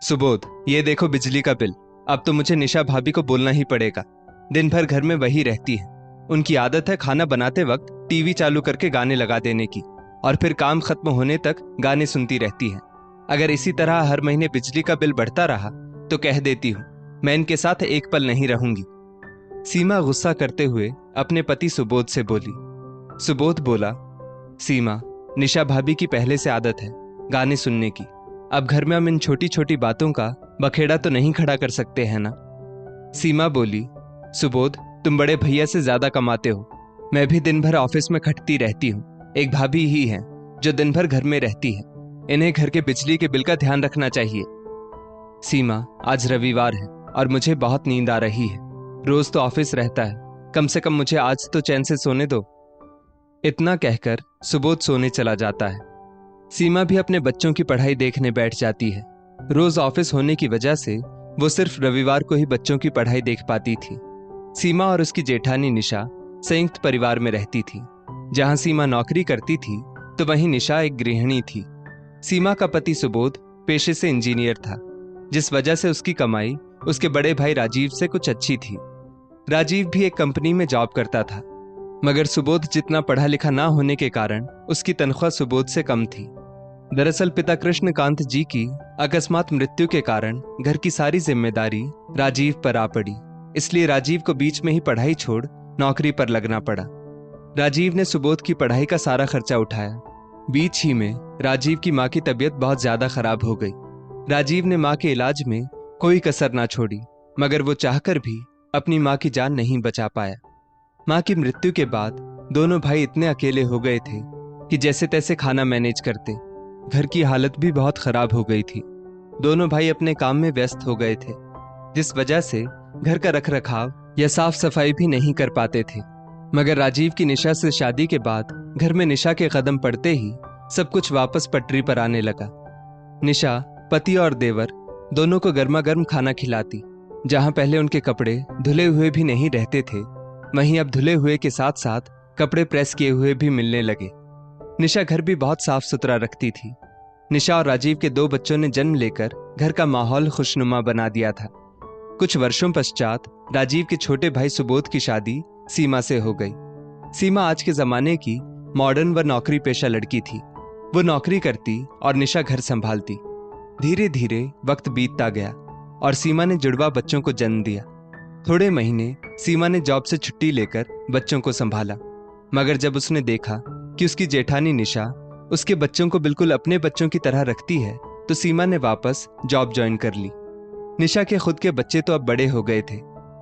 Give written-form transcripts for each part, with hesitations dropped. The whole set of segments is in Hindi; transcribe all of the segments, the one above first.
सुबोध, ये देखो बिजली का बिल। अब तो मुझे निशा भाभी को बोलना ही पड़ेगा। दिन भर घर में वही रहती है। उनकी आदत है खाना बनाते वक्त टीवी चालू करके गाने लगा देने की, और फिर काम खत्म होने तक गाने सुनती रहती है। अगर इसी तरह हर महीने बिजली का बिल बढ़ता रहा तो कह देती हूँ मैं इनके साथ एक पल नहीं रहूंगी। सीमा गुस्सा करते हुए अपने पति सुबोध से बोली। सुबोध बोला, सीमा, निशा भाभी की पहले से आदत है गाने सुनने की। अब घर में हम इन छोटी छोटी बातों का बखेड़ा तो नहीं खड़ा कर सकते हैं ना। सीमा बोली, सुबोध, तुम बड़े भैया से ज्यादा कमाते हो। मैं भी दिन भर ऑफिस में खटती रहती हूँ। एक भाभी ही है जो दिन भर घर में रहती है। इन्हें घर के बिजली के बिल का ध्यान रखना चाहिए। सीमा, आज रविवार है और मुझे बहुत नींद आ रही है। रोज तो ऑफिस रहता है, कम से कम मुझे आज तो चैन से सोने दो। इतना कहकर सुबोध सोने चला जाता है। सीमा भी अपने बच्चों की पढ़ाई देखने बैठ जाती है। रोज ऑफिस होने की वजह से वो सिर्फ रविवार को ही बच्चों की पढ़ाई देख पाती थी। सीमा और उसकी जेठानी निशा संयुक्त परिवार में रहती थी। जहां सीमा नौकरी करती थी तो वहीं निशा एक गृहिणी थी। सीमा का पति सुबोध पेशे से इंजीनियर था, जिस वजह से उसकी कमाई उसके बड़े भाई राजीव से कुछ अच्छी थी। राजीव भी एक कंपनी में जॉब करता था, मगर सुबोध जितना पढ़ा लिखा ना होने के कारण उसकी तनख्वाह सुबोध से कम थी। दरअसल पिता कृष्णकांत जी की अकस्मात मृत्यु के कारण घर की सारी जिम्मेदारी राजीव पर आ पड़ी। इसलिए राजीव को बीच में ही पढ़ाई छोड़ नौकरी पर लगना पड़ा। राजीव ने सुबोध की पढ़ाई का सारा खर्चा उठाया। बीच ही में राजीव की मां की तबीयत बहुत ज्यादा खराब हो गई। राजीव ने मां के इलाज में कोई कसर ना छोड़ी, मगर वो चाहकर भी अपनी मां की जान नहीं बचा पाया। मां की मृत्यु के बाद दोनों भाई इतने अकेले हो गए थे कि जैसे तैसे खाना मैनेज करते। घर की हालत भी बहुत खराब हो गई थी। दोनों भाई अपने काम में व्यस्त हो गए थे, जिस वजह से घर का रखरखाव या साफ सफाई भी नहीं कर पाते थे। मगर राजीव की निशा से शादी के बाद घर में निशा के कदम पड़ते ही सब कुछ वापस पटरी पर आने लगा। निशा पति और देवर दोनों को गर्मा गर्म खाना खिलाती। जहां पहले उनके कपड़े धुले हुए भी नहीं रहते थे, वहीं अब धुले हुए के साथ साथ कपड़े प्रेस किए हुए भी मिलने लगे। निशा घर भी बहुत साफ सुथरा रखती थी। निशा और राजीव के 2 बच्चों ने जन्म लेकर घर का माहौल खुशनुमा बना दिया था। कुछ वर्षों पश्चात राजीव के छोटे भाई सुबोध की शादी सीमा से हो गई। सीमा आज के जमाने की मॉडर्न व नौकरी पेशा लड़की थी। वो नौकरी करती और निशा घर संभालती। धीरे धीरे वक्त बीतता गया और सीमा ने जुड़वा बच्चों को जन्म दिया। थोड़े महीने सीमा ने जॉब से छुट्टी लेकर बच्चों को संभाला, मगर जब उसने देखा कि उसकी जेठानी निशा उसके बच्चों को बिल्कुल अपने बच्चों की तरह रखती है, तो सीमा ने वापस जॉब ज्वाइन कर ली। निशा के खुद के बच्चे तो अब बड़े हो गए थे।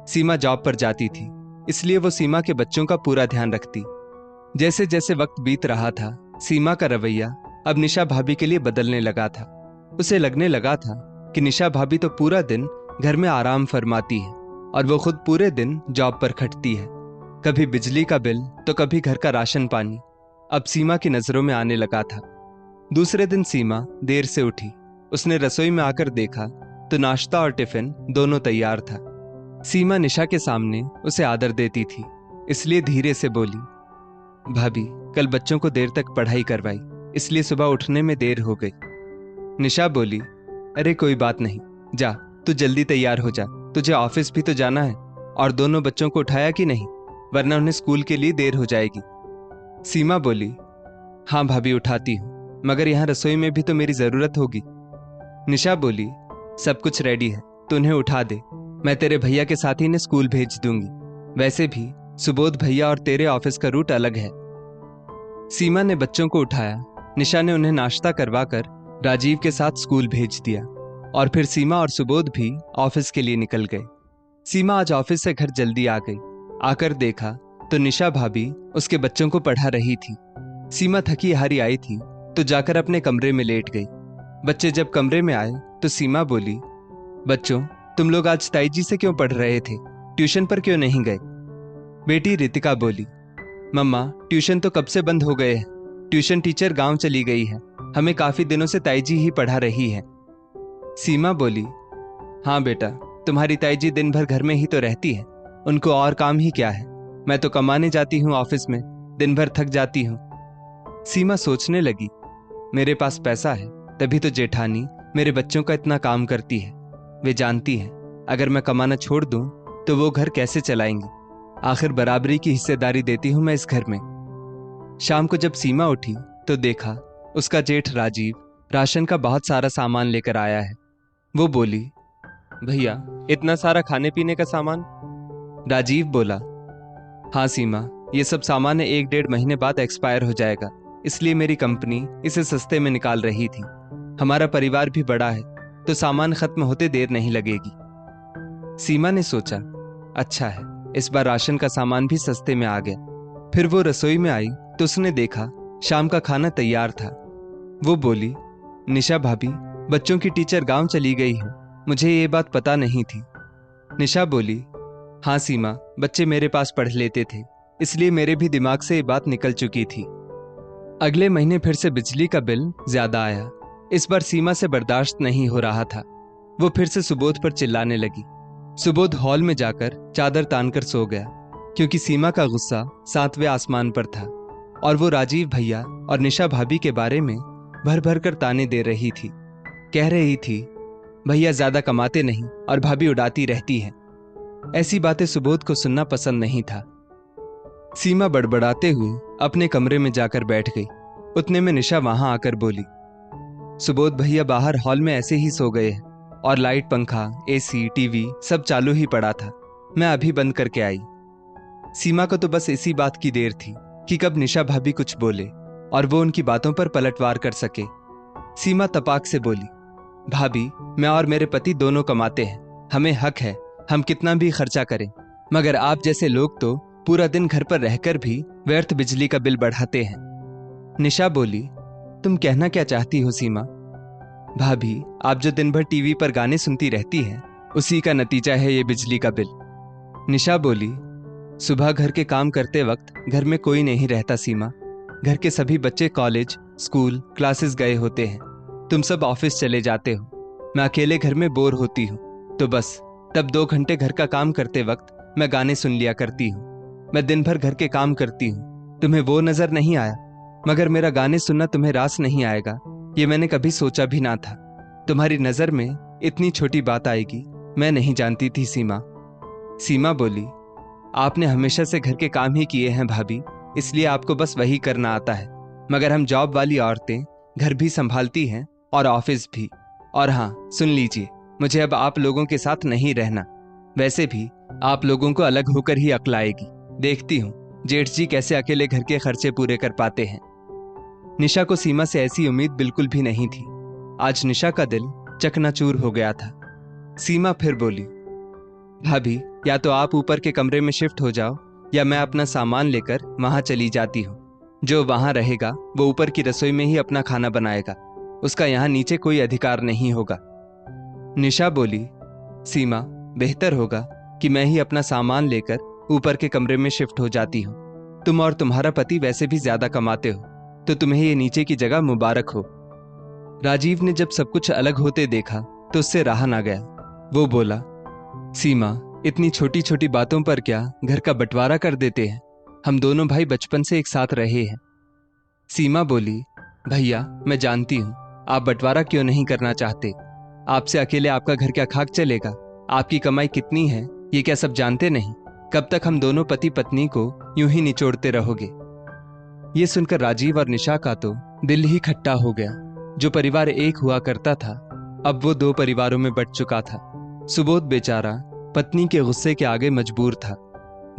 सीमा जॉब पर जाती थी, इसलिए वो सीमा के बच्चों का पूरा ध्यान रखती। जैसे जैसे वक्त बीत रहा था, सीमा का रवैया अब निशा भाभी के लिए बदलने लगा था। उसे लगने लगा था कि निशा भाभी तो पूरा दिन घर में आराम फरमाती है और वो खुद पूरे दिन जॉब पर खटती है। कभी बिजली का बिल तो कभी घर का राशन पानी अब सीमा की नजरों में आने लगा था। दूसरे दिन सीमा देर से उठी। उसने रसोई में आकर देखा तो नाश्ता और टिफिन दोनों तैयार था। सीमा निशा के सामने उसे आदर देती थी, इसलिए धीरे से बोली, भाभी, कल बच्चों को देर तक पढ़ाई करवाई, इसलिए सुबह उठने में देर हो गई। निशा बोली, अरे कोई बात नहीं, जा तू जल्दी तैयार हो जा, तुझे ऑफिस भी तो जाना है। और दोनों बच्चों को उठाया कि नहीं, वरना उन्हें स्कूल के लिए देर हो जाएगी। सीमा बोली, हाँ भाभी, उठाती हूँ, मगर यहाँ रसोई में भी तो मेरी जरूरत होगी। निशा बोली, सब कुछ रेडी है, तू उन्हें उठा दे, मैं तेरे भैया के साथ ही इन्हें स्कूल भेज दूंगी। वैसे भी सुबोध भैया और तेरे ऑफिस का रूट अलग है। सीमा ने बच्चों को उठाया। निशा ने उन्हें नाश्ता करवाकर राजीव के साथ स्कूल भेज दिया और फिर सीमा और सुबोध भी ऑफिस के लिए निकल गए। सीमा आज ऑफिस से घर जल्दी आ गई। आकर देखा तो निशा भाभी उसके बच्चों को पढ़ा रही थी। सीमा थकी हारी आई थी तो जाकर अपने कमरे में लेट गई। बच्चे जब कमरे में आए तो सीमा बोली, बच्चों, तुम लोग आज ताई जी से क्यों पढ़ रहे थे, ट्यूशन पर क्यों नहीं गए? बेटी रितिका बोली, मम्मा, ट्यूशन तो कब से बंद हो गए हैं, ट्यूशन टीचर गांव चली गई है, हमें काफी दिनों से ताई जी ही पढ़ा रही है। सीमा बोली, हाँ बेटा, तुम्हारी ताई जी दिन भर घर में ही तो रहती है, उनको और काम ही क्या है, मैं तो कमाने जाती हूँ ऑफिस में, दिन भर थक जाती हूँ। सीमा सोचने लगी, मेरे पास पैसा है तभी तो जेठानी मेरे बच्चों का इतना काम करती है। वे जानती हैं अगर मैं कमाना छोड़ दूं तो वो घर कैसे चलाएंगी। आखिर बराबरी की हिस्सेदारी देती हूं मैं इस घर में। शाम को जब सीमा उठी तो देखा उसका जेठ राजीव राशन का बहुत सारा सामान लेकर आया है। वो बोली, भैया इतना सारा खाने पीने का सामान? राजीव बोला, हाँ सीमा, ये सब सामान 1-1.5 महीने बाद एक्सपायर हो जाएगा, इसलिए मेरी कंपनी इसे सस्ते में निकाल रही थी। हमारा परिवार भी बड़ा है तो सामान खत्म होते देर नहीं लगेगी। सीमा ने सोचा, अच्छा है, इस बार राशन का सामान भी सस्ते में आ गया। फिर वो रसोई में आई तो उसने देखा शाम का खाना तैयार था। वो बोली, निशा भाभी, बच्चों की टीचर गांव चली गई है, मुझे ये बात पता नहीं थी। निशा बोली, हाँ सीमा, बच्चे मेरे पास पढ़ लेते थे, इसलिए मेरे भी दिमाग से ये बात निकल चुकी थी। अगले महीने फिर से बिजली का बिल ज्यादा आया। इस बार सीमा से बर्दाश्त नहीं हो रहा था। वो फिर से सुबोध पर चिल्लाने लगी। सुबोध हॉल में जाकर चादर तानकर सो गया, क्योंकि सीमा का गुस्सा 7वें आसमान पर था और वो राजीव भैया और निशा भाभी के बारे में भर भर कर ताने दे रही थी। कह रही थी, भैया ज्यादा कमाते नहीं और भाभी उड़ाती रहती है। ऐसी बातें सुबोध को सुनना पसंद नहीं था। सीमा बड़बड़ाते हुए अपने कमरे में जाकर बैठ गई। उतने में निशा वहां आकर बोली, सुबोध भैया बाहर हॉल में ऐसे ही सो गए हैं और लाइट, पंखा, एसी, टीवी सब चालू ही पड़ा था, मैं अभी बंद करके आई। सीमा को तो बस इसी बात की देर थी कि कब निशा भाभी कुछ बोले और वो उनकी बातों पर पलटवार कर सके। सीमा तपाक से बोली, भाभी, मैं और मेरे पति दोनों कमाते हैं, हमें हक है हम कितना भी खर्चा करें, मगर आप जैसे लोग तो पूरा दिन घर पर रहकर भी व्यर्थ बिजली का बिल बढ़ाते हैं। निशा बोली, तुम कहना क्या चाहती हो सीमा? भाभी, आप जो दिन भर टीवी पर गाने सुनती रहती हैं, उसी का नतीजा है ये बिजली का बिल। निशा बोली, सुबह घर के काम करते वक्त घर में कोई नहीं रहता सीमा। घर के सभी बच्चे कॉलेज, स्कूल, क्लासेस गए होते हैं, तुम सब ऑफिस चले जाते हो, मैं अकेले घर में बोर होती हूँ, तो बस तब 2 घंटे घर का काम करते वक्त मैं गाने सुन लिया करती हूँ। मैं दिन भर घर के काम करती हूँ, तुम्हें वो नजर नहीं आया, मगर मेरा गाने सुनना तुम्हें रास नहीं आएगा, ये मैंने कभी सोचा भी ना था। तुम्हारी नजर में इतनी छोटी बात आएगी मैं नहीं जानती थी सीमा। सीमा बोली, आपने हमेशा से घर के काम ही किए हैं भाभी, इसलिए आपको बस वही करना आता है, मगर हम जॉब वाली औरतें घर भी संभालती हैं और ऑफिस भी। और हाँ, सुन लीजिए, मुझे अब आप लोगों के साथ नहीं रहना। वैसे भी आप लोगों को अलग होकर ही अक्ल आएगी। देखती हूँ जेठ जी कैसे अकेले घर के खर्चे पूरे कर पाते हैं। निशा को सीमा से ऐसी उम्मीद बिल्कुल भी नहीं थी। आज निशा का दिल चकनाचूर हो गया था। सीमा फिर बोली, भाभी, या तो आप ऊपर के कमरे में शिफ्ट हो जाओ या मैं अपना सामान लेकर वहां चली जाती हूँ। जो वहां रहेगा वो ऊपर की रसोई में ही अपना खाना बनाएगा, उसका यहाँ नीचे कोई अधिकार नहीं होगा। निशा बोली, सीमा, बेहतर होगा कि मैं ही अपना सामान लेकर ऊपर के कमरे में शिफ्ट हो जाती हूँ। तुम और तुम्हारा पति वैसे भी ज्यादा कमाते हो, तो तुम्हें ये नीचे की जगह मुबारक हो। राजीव ने जब सब कुछ अलग होते देखा तो उससे रहा ना गया। वो बोला, सीमा, इतनी छोटी छोटी बातों पर क्या घर का बंटवारा कर देते हैं? हम दोनों भाई बचपन से एक साथ रहे हैं। सीमा बोली, भैया, मैं जानती हूँ आप बंटवारा क्यों नहीं करना चाहते। आपसे अकेले आपका घर क्या खाक चलेगा? आपकी कमाई कितनी है ये क्या सब जानते नहीं? कब तक हम दोनों पति पत्नी को यूं ही निचोड़ते रहोगे? ये सुनकर राजीव और निशा का तो दिल ही खट्टा हो गया। जो परिवार एक हुआ करता था अब वो 2 परिवारों में बंट चुका था। सुबोध बेचारा पत्नी के गुस्से के आगे मजबूर था।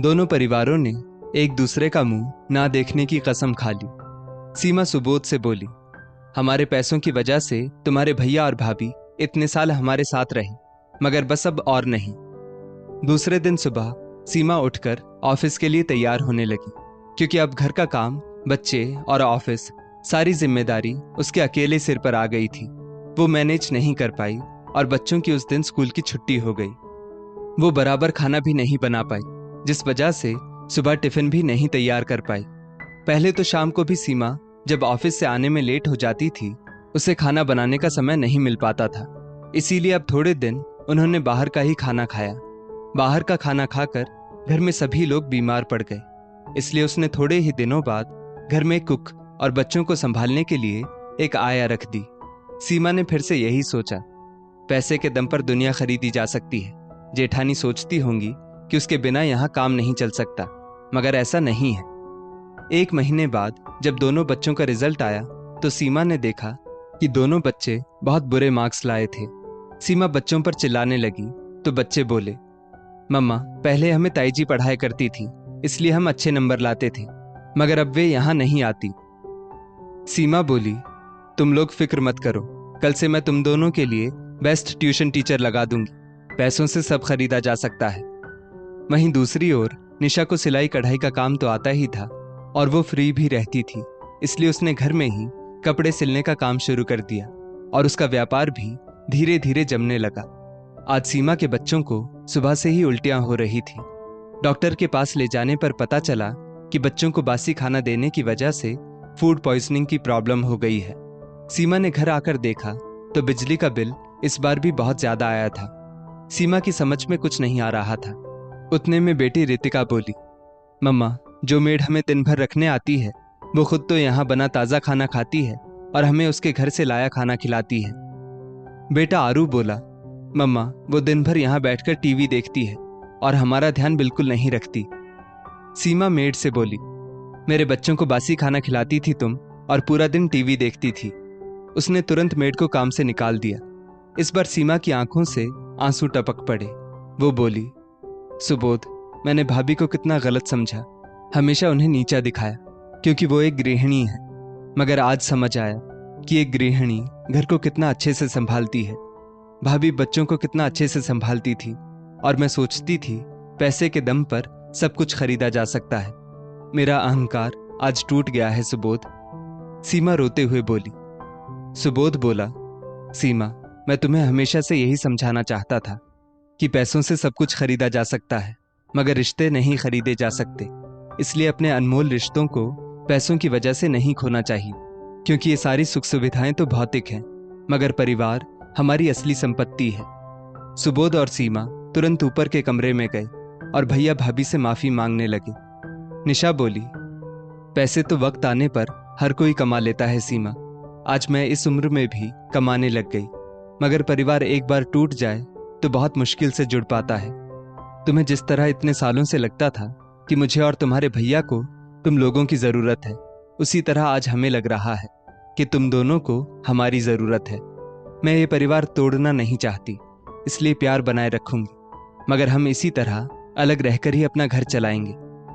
दोनों परिवारों ने एक दूसरे का मुंह ना देखने की कसम खा ली। सीमा सुबोध से बोली, हमारे पैसों की वजह से तुम्हारे भैया और भाभी इतने साल हमारे साथ रहे, मगर बस अब और नहीं। दूसरे दिन सुबह सीमा उठकर ऑफिस के लिए तैयार होने लगी, क्योंकि अब घर का काम, बच्चे और ऑफिस, सारी जिम्मेदारी उसके अकेले सिर पर आ गई थी। वो मैनेज नहीं कर पाई और बच्चों की उस दिन स्कूल की छुट्टी हो गई। वो बराबर खाना भी नहीं बना पाई, जिस वजह से सुबह टिफिन भी नहीं तैयार कर पाई। पहले तो शाम को भी सीमा जब ऑफिस से आने में लेट हो जाती थी, उसे खाना बनाने का समय नहीं मिल पाता था। इसीलिए अब थोड़े दिन उन्होंने बाहर का ही खाना खाया। बाहर का खाना खाकर घर में सभी लोग बीमार पड़ गए, इसलिए उसने थोड़े ही दिनों बाद घर में कुक और बच्चों को संभालने के लिए एक आया रख दी। सीमा ने फिर से यही सोचा, पैसे के दम पर दुनिया खरीदी जा सकती है। जेठानी सोचती होंगी कि उसके बिना यहाँ काम नहीं चल सकता, मगर ऐसा नहीं है। 1 महीने बाद जब दोनों बच्चों का रिजल्ट आया तो सीमा ने देखा कि दोनों बच्चे बहुत बुरे मार्क्स लाए थे। सीमा बच्चों पर चिल्लाने लगी तो बच्चे बोले, मम्मा, पहले हमें ताई जी पढ़ाया करती थी, इसलिए हम अच्छे नंबर लाते थे, मगर अब वे यहाँ नहीं आती। सीमा बोली, तुम लोग फिक्र मत करो, कल से मैं तुम दोनों के लिए बेस्ट ट्यूशन टीचर लगा दूंगी। पैसों से सब खरीदा जा सकता है। वहीं दूसरी ओर निशा को सिलाई कढ़ाई का काम तो आता ही था और वो फ्री भी रहती थी, इसलिए उसने घर में ही कपड़े सिलने का काम शुरू कर दिया और उसका व्यापार भी धीरे धीरे जमने लगा। आज सीमा के बच्चों को सुबह से ही उल्टियां हो रही थी। डॉक्टर के पास ले जाने पर पता चला कि बच्चों को बासी खाना देने की वजह से फूड पॉइजनिंग की प्रॉब्लम हो गई है। सीमा ने घर आकर देखा तो बिजली का बिल इस बार भी बहुत ज्यादा आया था। सीमा की समझ में कुछ नहीं आ रहा था। उतने में बेटी रितिका बोली, मम्मा, जो मेड हमें दिन भर रखने आती है वो खुद तो यहाँ बना ताज़ा खाना खाती है और हमें उसके घर से लाया खाना खिलाती है। बेटा आरू बोला, मम्मा, वो दिन भर यहाँ बैठकर टीवी देखती है और हमारा ध्यान बिल्कुल नहीं रखती। सीमा मेड से बोली, मेरे बच्चों को बासी खाना खिलाती थी तुम और पूरा दिन टीवी देखती थी। उसने तुरंत मेड को काम से निकाल दिया। इस बार सीमा की आंखों से आंसू टपक पड़े। वो बोली, सुबोध, मैंने भाभी को कितना गलत समझा, हमेशा उन्हें नीचा दिखाया क्योंकि वो एक गृहिणी है, मगर आज समझ आया कि एक गृहिणी घर को कितना अच्छे से संभालती है। भाभी बच्चों को कितना अच्छे से संभालती थी और मैं सोचती थी पैसे के दम पर सब कुछ खरीदा जा सकता है। मेरा अहंकार आज टूट गया है सुबोध। सीमा रोते हुए बोली। सुबोध बोला, सीमा, मैं तुम्हें हमेशा से यही समझाना चाहता था कि पैसों से सब कुछ खरीदा जा सकता है, मगर रिश्ते नहीं खरीदे जा सकते। इसलिए अपने अनमोल रिश्तों को पैसों की वजह से नहीं खोना चाहिए, क्योंकि ये सारी सुख सुविधाएं तो भौतिक हैं, मगर परिवार हमारी असली संपत्ति है। सुबोध और सीमा तुरंत ऊपर के कमरे में गए और भैया भाभी से माफी मांगने लगे। निशा बोली, पैसे तो वक्त आने पर हर कोई कमा लेता है सीमा, आज मैं इस उम्र में भी कमाने लग गई, मगर परिवार एक बार टूट जाए तो बहुत मुश्किल से जुड़ पाता है। तुम्हें जिस तरह इतने सालों से लगता था कि मुझे और तुम्हारे भैया को तुम लोगों की जरूरत है, उसी तरह आज हमें लग रहा है कि तुम दोनों को हमारी जरूरत है। मैं ये परिवार तोड़ना नहीं चाहती, इसलिए प्यार बनाए रखूंगी, मगर हम इसी तरह अलग रहकर ही अपना घर चलाएंगे,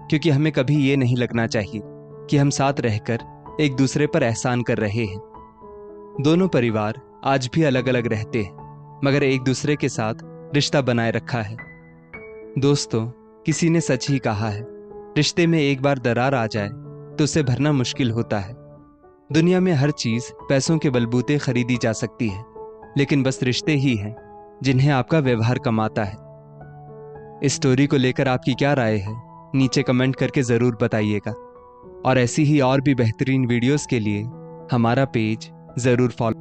क्योंकि हमें कभी ये नहीं लगना चाहिए कि हम साथ रहकर एक दूसरे पर एहसान कर रहे हैं। दोनों परिवार आज भी अलग अलग रहते हैं, मगर एक दूसरे के साथ रिश्ता बनाए रखा है। दोस्तों, किसी ने सच ही कहा है, रिश्ते में एक बार दरार आ जाए तो उसे भरना मुश्किल होता है। दुनिया में हर चीज पैसों के बलबूते खरीदी जा सकती है, लेकिन बस रिश्ते ही हैं जिन्हें आपका व्यवहार कमाता है। इस स्टोरी को लेकर आपकी क्या राय है, नीचे कमेंट करके जरूर बताइएगा, और ऐसी ही और भी बेहतरीन वीडियोस के लिए हमारा पेज जरूर फॉलो